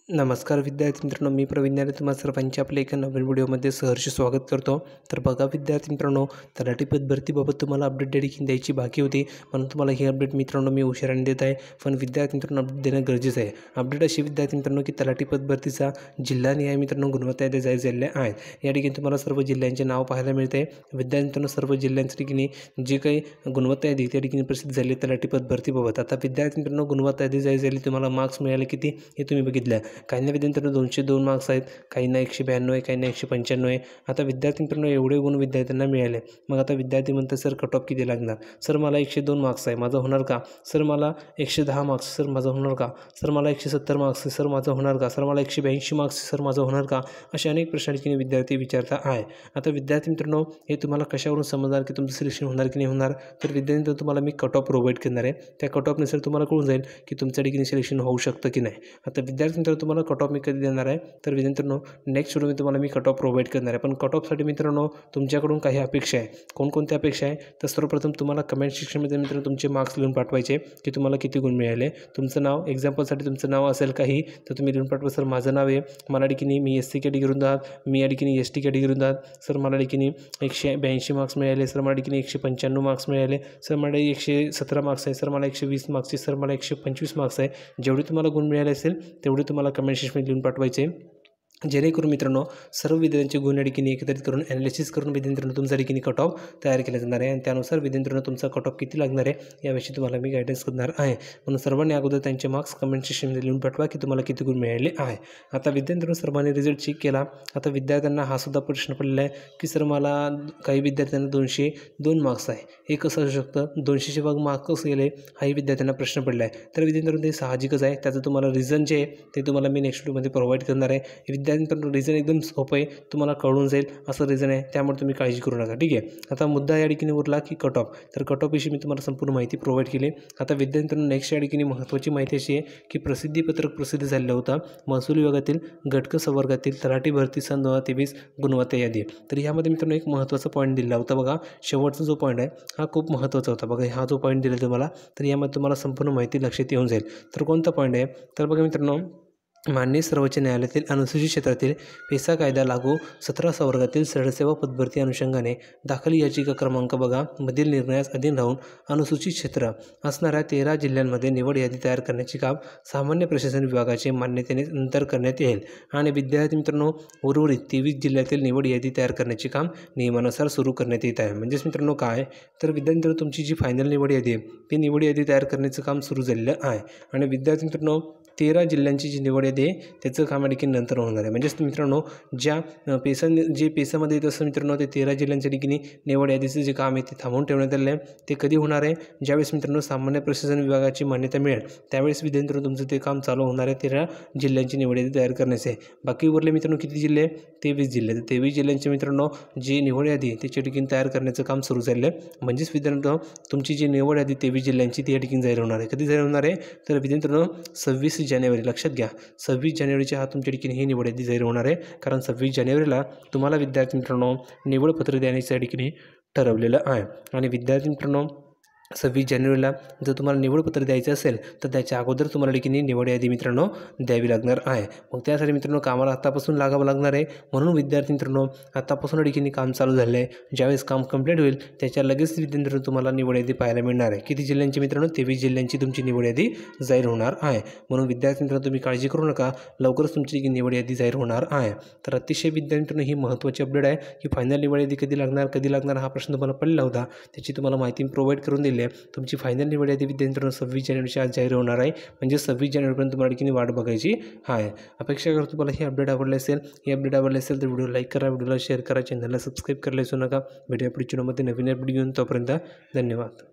नमस्कार विद्यार्थी मित्रांनो, मी प्रवीण तुम्हा सर्वांच्या आपल्या एका नवीन व्हिडिओमध्ये सहर्ष स्वागत करतो। तर बघा विद्यार्थी मित्रांनो, तलाठी पद भरतीबाबत तुम्हाला अपडेट देखील द्यायची बाकी होती, म्हणून तुम्हाला ही अपडेट मित्रांनो मी उशिराने देत आहे। पण विद्यार्थी मित्रांनो, अपडेट देणं गरजेचं आहे। अपडेट अशी विद्यार्थी मित्रांनो की तलाठी पद भरतीचा जिल्हानिहाय मित्रांनो गुणवत्ता यादी जाहीर झालेल्या आहेत। या ठिकाणी तुम्हाला सर्व जिल्ह्यांचे नाव पाहायला मिळते। विद्यार्थी मित्रांनो, सर्व जिल्ह्यांच्या ठिकाणी जे काही गुणवत्ता यादी त्या ठिकाणी प्रसिद्ध झाली तलाठी पद भरतीबाबत। आता विद्यार्थी मित्रांनो, गुणवत्ता यादी जाहीर झाली, तुम्हाला मार्क्स मिळाले किती हे तुम्ही बघितलं। काहींना विद्यार्थ्यांना 202 मार्क्स आहेत, काहींना 192 आहे, काहींना 195 आहे। आता विद्यार्थी मित्रांनो, एवढे गुण विद्यार्थ्यांना मिळाले। मग आता विद्यार्थी म्हणतात सर कट ऑफ किती लागणार, सर मला 102 मार्क्स आहे, माझं होणार का, सर मला 110 मार्क्स, सर माझं होणार का, सर मला 170 मार्क्स आहे, सर माझं होणार का, सर मला 182 मार्क्स, सर माझं होणार का, असे अनेक प्रश्नांची विद्यार्थी विचारता आहे। आता विद्यार्थी मित्रांनो, हे तुम्हाला कशावरून समजणार की तुमचं सिलेक्शन होणार की नाही होणार, तर विद्यार्थी तुम्हाला मी कट ऑफ प्रोव्हाइड करणार आहे। त्या कट ऑफनुसार तुम्हाला कळून जाईल की तुमच्या ठिकाणी सिलेक्शन होऊ शकतं की नाही। आता विद्यार्थी मित्रांनो, तुम्हाला कट ऑफ मी कधी देणार आहे, तर मित्रांनो नेक्स्ट व्हिडिओमध्ये तुम्हाला मी कट ऑफ प्रोव्हाइड करणार आहे। पण कट ऑफसाठी मित्रांनो तुमच्याकडून काही अपेक्षा आहे। कोणकोणत्या अपेक्षा आहे, तर सर्वप्रथम तुम्हाला कमेंट सेक्शनमध्ये मित्रांनो तुमचे मार्क्स लिहून पाठवायचे की तुम्हाला किती गुण मिळाले। तुमचं नाव, एक्झाम्पलसाठी तुमचं नाव असेल काही, तर तुम्ही लिहून पाठवा, सर माझं नाव आहे, मला ठिकाणी मी SC कॅटेगरीतून आहात, मी या ठिकाणी ST कॅटेगरीतून आहात, सर मला ठिकाणी 182 मार्क्स मिळाले, सर मला ठिकाणी 195 मार्क्स मिळाले, सर मला 117 मार्क्स आहे, सर मला 120 मार्क्स आहे, सर मला 125 मार्क्स आहे। जेवढे तुम्हाला गुण मिळाले असेल तेवढे तुम्हाला कमेंट सेक्शनमध्ये लिहून पाठवायचे, जेणेकरून मित्रांनो सर्व विद्यार्थ्यांचे गुण या ठिकाणी एकत्रित करून ॲनालिसिस करून विद्यार्थ्यांना तुमच्या ठिकाणी कट ऑफ तयार केला जाणार आहे। आणि त्यानुसार विद्यार्थ्यांना तुमचा कट ऑफ किती लागणार आहे याविषयी तुम्हाला मी गायडन्स करणार आहे। म्हणून सर्वांनी अगोदर त्यांचे मार्क्स कमेंट सेक्शनमध्ये लिहून पाठवा की तुम्हाला किती गुण मिळाले आहे। आता विद्यार्थ्यांना सर्वांनी रिझल्ट चेक केला। आता विद्यार्थ्यांना हा सुद्धा प्रश्न पडलेला आहे की सर मला काही विद्यार्थ्यांना 202 मार्क्स आहे, हे कसं असू शकतं, 200चे भाग मार्क्स कसं गेले, हाही विद्यार्थ्यांना प्रश्न पडला आहे। तर विद्यार्थ्यांना ते साहजिकच आहे, त्याचं तुम्हाला रिझन जे आहे ते तुम्हाला मी नेक्स्ट व्हिडिओमध्ये प्रोव्हाइड करणार आहे। विद्यार्थ्यांना रिझन एकदम सोपं आहे, तुम्हाला कळून जाईल असं रिझन आहे, त्यामुळे तुम्ही काळजी करू नका, ठीक आहे। आता मुद्दा या ठिकाणी उरला की कट ऑफ, तर कट ऑफविषयी मी तुम्हाला संपूर्ण माहिती प्रोव्हाइड केली। आता विद्यार्थ्यांना नेक्स्ट या ठिकाणी महत्त्वाची माहिती अशी आहे की प्रसिद्धीपत्रक प्रसिद्ध झालेलं होतं महसूल विभागातील घटक संवर्गातील तलाठी भरती सन 2023 गुणवत्ता यादी। तर यामध्ये मित्रांनो एक महत्त्वाचा पॉईंट दिला होता बघा, शेवटचा जो पॉईंट आहे हा खूप महत्त्वाचा होता बघा। हा जो पॉईंट दिला तुम्हाला, तर यामध्ये तुम्हाला संपूर्ण माहिती लक्षात येऊन जाईल। तर कोणता पॉईंट आहे, तर बघा मित्रांनो, माननीय सर्वोच्च न्यायालयातील अनुसूचित क्षेत्रातील पेसा कायदा लागू 17 संवर्गातील सरसेवा पदभरती अनुषंगाने दाखल याचिका क्रमांक बघा मधील निर्णयास अधीन राहून अनुसूचित क्षेत्र असणाऱ्या 13 जिल्ह्यांमध्ये निवड यादी तयार करण्याचे काम सामान्य प्रशासन विभागाचे मान्यतेने नंतर करण्यात येईल। आणि विद्यार्थी मित्रांनो, उर्वरित 23 जिल्ह्यातील निवड यादी तयार करण्याचे काम नियमानुसार सुरू करण्यात येत आहे। म्हणजेच मित्रांनो काय, तर विद्यार्थी तुमची जी फायनल निवड यादी आहे ती निवड यादी तयार करण्याचं काम सुरू झालेलं आहे। आणि विद्यार्थी मित्रांनो, 13 जिल्ह्यांची जी निवड यादी आहे त्याचं काम या ठिकाणी नंतर होणार आहे। म्हणजेच मित्रांनो, ज्या पेसामध्ये येत असं मित्रांनो ते 13 जिल्ह्यांच्या ठिकाणी निवड यादीचं जे काम आहे ते थांबवून ठेवण्यात आलं आहे। ते कधी होणार आहे, ज्यावेळेस मित्रांनो सामान्य प्रशासन विभागाची मान्यता मिळेल त्यावेळेस विद्यार्थी तुमचं ते काम चालू होणार आहे 13 जिल्ह्यांची निवड यादी तयार करण्याचे। बाकी उरले मित्रांनो किती जिल्हे, 23 जिल्हे। तर 23 जिल्ह्यांचे मित्रांनो जी निवड यादी त्याच्या ठिकाणी तयार करण्याचं काम सुरू झालं आहे। म्हणजेच विद्यार्थ्यांनो तुमची जी निवड यादी 23 जिल्ह्यांची ती या ठिकाणी जाहीर होणार आहे। कधी जाहीर होणार आहे, तर विद्यार्थ्यांनो 26 जानेवारी, लक्षात घ्या 26 जानेवारीच्या हा तुमच्या ठिकाणी ही निवड यादी जाहीर होणार आहे। कारण 26 जानेवारीला तुम्हाला विद्यार्थी मित्रांनो निवडपत्र देण्याच्या ठिकाणी ठरवलेलं आहे। आणि विद्यार्थी मित्रांनो 26 जानेवारीला जर तुम्हाला निवडपत्र द्यायचं असेल तर त्याच्या अगोदर तुम्हाला ठिकाणी निवड यादी मित्रांनो द्यावी लागणार आहे। मग त्यासाठी मित्रांनो कामाला आत्तापासून लागावं लागणार आहे। म्हणून विद्यार्थी मित्रांनो आत्तापासून ठिकाणी काम चालू झालं आहे। ज्यावेळेस काम कंप्लीट होईल त्याच्या लगेच विद्यार्थी तुम्हाला निवड यादी पाहायला मिळणार आहे। किती जिल्ह्यांची मित्रांनो, 23 जिल्ह्यांची तुमची निवड यादी जाहीर होणार आहे। म्हणून विद्यार्थी मित्रांनो तुम्ही काळजी करू नका, लवकरच तुमची निवड यादी जाहीर होणार आहे। तर अतिशय विद्यार्थी मित्रांनो ही महत्त्वाची अपडेट आहे की फायनल निवड यादी कधी लागणार हा प्रश्न तुम्हाला पडला होता, त्याची तुम्हाला माहिती प्रोव्हाइड करून दिली आहे। तुमची फायनल निवड यादी विद्यार्थ्यांना 26 जानेवारीच्या आज जाहीर होणार आहे। म्हणजे 26 जानेवारीपर्यंत तुम्हाला ठिकाणी वाट बघायची आहे। अपेक्षा करतो तुम्हाला ही अपडेट आवडली असेल। तर व्हिडिओ लाईक करा, व्हिडिओला शेअर करा, चॅनलला सबस्क्राईब करायला विसरू नका। भेटूया पुढच्या व्हिडिओमध्ये नवीन अपडेट घेऊन, तोपर्यंत धन्यवाद।